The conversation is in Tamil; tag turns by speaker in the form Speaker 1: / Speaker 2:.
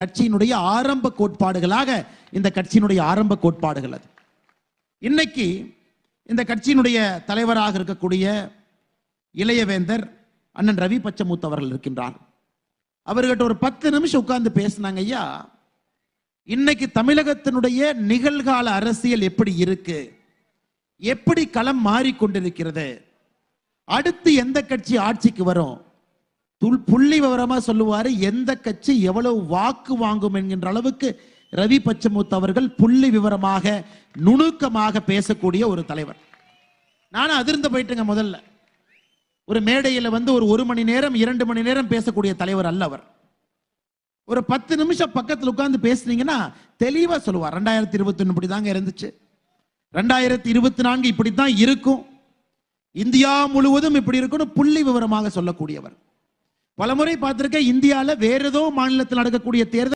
Speaker 1: கட்சியினுடைய ஆரம்ப கோட்பாடுகளாக இந்த கட்சியினுடைய ஆரம்ப கோட்பாடுகள் அது. இன்னைக்கு இந்த கட்சியினுடைய தலைவராக இருக்கக்கூடிய இளையவேந்தர் அண்ணன் ரவி பச்சமுத்து அவர்கள் இருக்கின்றார். அவர்கிட்ட ஒரு 10 நிமிஷம் உட்கார்ந்து பேசினாங்க. ஐயா, இன்னைக்கு தமிழகத்தினுடைய நிகழ்கால அரசியல் எப்படி இருக்கு, எப்படி களம் மாறிக்கொண்டிருக்கிறது, அடுத்து எந்த கட்சி ஆட்சிக்கு வரும், புள்ளி விவரமா சொல்லுவாரு, எந்த கட்சி எவ்வளவு வாக்கு வாங்கும் என்கின்ற அளவுக்கு ரவி பச்சமுத்து அவர்கள் புள்ளி விவரமாக நுணுக்கமாக பேசக்கூடிய ஒரு தலைவர். நானும் அதிர்ந்து போயிட்டுங்க. முதல்ல ஒரு மேடையில் ஒரு 1 மணி நேரம் 2 மணி நேரம் பேசக்கூடிய தலைவர் அல்ல அவர். ஒரு 10 நிமிஷம் பக்கத்தில் உட்கார்ந்து பேசுனீங்கன்னா தெளிவா சொல்லுவார். 2021 இப்படிதாங்க இருந்துச்சு, 2024 இப்படித்தான் இருக்கும், இந்தியா முழுவதும் இப்படி இருக்கும்னு புள்ளி விவரமாக சொல்லக்கூடியவர். பலமுறை பார்த்திருக்க. இந்தியாவில் வேற ஏதோ மாநிலத்தில் நடக்கக்கூடிய தேர்தல்